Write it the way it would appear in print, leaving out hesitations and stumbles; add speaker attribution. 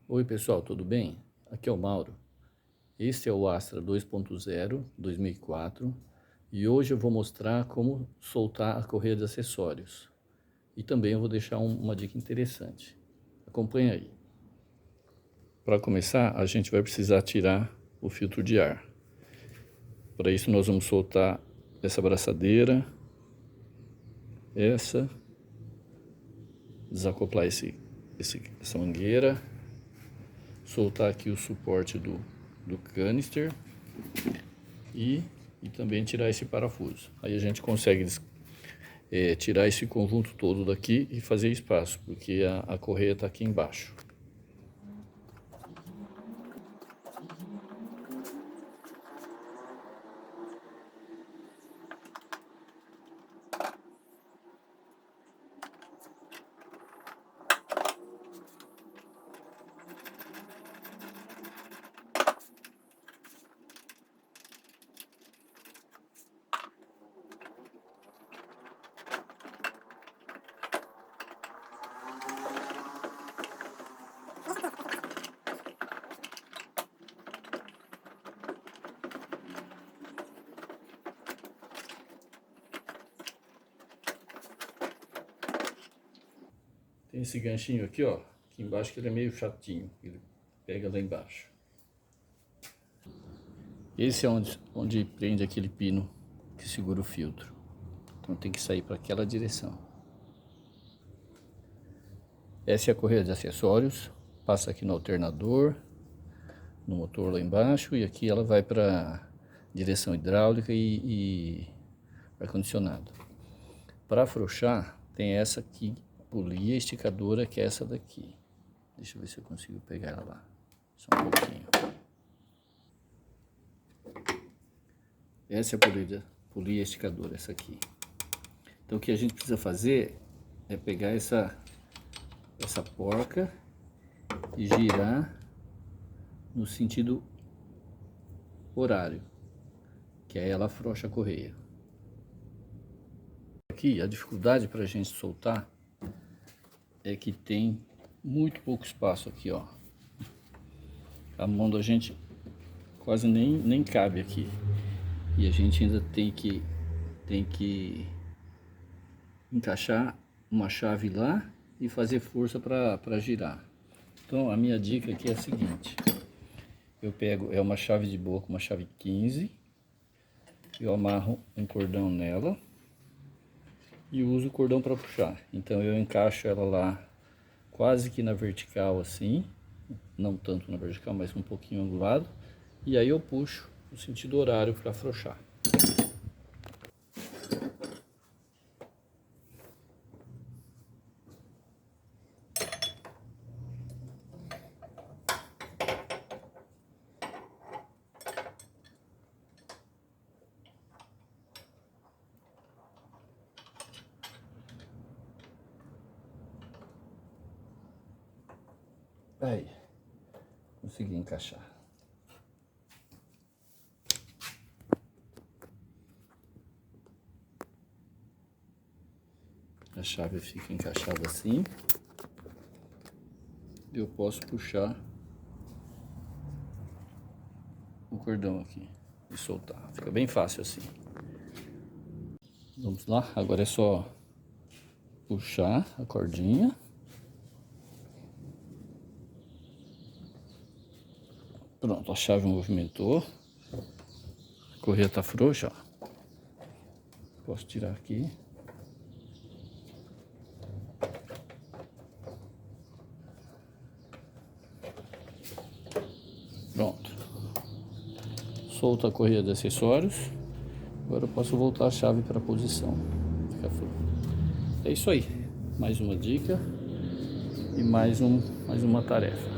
Speaker 1: Oi pessoal, tudo bem? Aqui é o Mauro. Este é o Astra 2.0 2004 e hoje eu vou mostrar como soltar a correia de acessórios. E também eu vou deixar uma dica interessante. Acompanhe aí. Para começar, a gente vai precisar tirar o filtro de ar. Para isso nós vamos soltar essa braçadeira, desacoplar essa mangueira, soltar aqui o suporte do canister e também tirar esse parafuso. Aí a gente consegue tirar esse conjunto todo daqui e fazer espaço, porque a correia está aqui embaixo. Tem esse ganchinho aqui, ó, aqui embaixo, que ele é meio chatinho, ele pega lá embaixo. Esse é onde prende aquele pino que segura o filtro. Então tem que sair para aquela direção. Essa é a correia de acessórios, passa aqui no alternador, no motor lá embaixo, e aqui ela vai para direção hidráulica e ar-condicionado. Para afrouxar, tem essa aqui, polia esticadora, que é essa daqui. Deixa eu ver se eu consigo pegar ela lá, só um pouquinho. Essa é a polia esticadora, essa aqui. Então o que a gente precisa fazer é pegar essa porca e girar no sentido horário, que aí ela afrouxa a correia. Aqui a dificuldade para a gente soltar é que tem muito pouco espaço aqui, ó. A mão da gente quase nem cabe aqui. E a gente ainda tem que encaixar uma chave lá e fazer força para girar. Então a minha dica aqui é a seguinte: eu pego uma chave de boca, uma chave 15, eu amarro um cordão nela e uso o cordão para puxar. Então eu encaixo ela lá quase que na vertical assim, não tanto na vertical, mas um pouquinho angulado, e aí eu puxo no sentido horário para afrouxar. Aí, consegui encaixar. A chave fica encaixada assim. Eu posso puxar o cordão aqui e soltar. Fica bem fácil assim. Vamos lá, agora é só puxar a cordinha. Pronto, a chave movimentou. A correia tá frouxa, ó. Posso tirar aqui. Pronto. Solta a correia de acessórios. Agora eu posso voltar a chave para a posição. É isso aí. Mais uma dica e mais uma tarefa.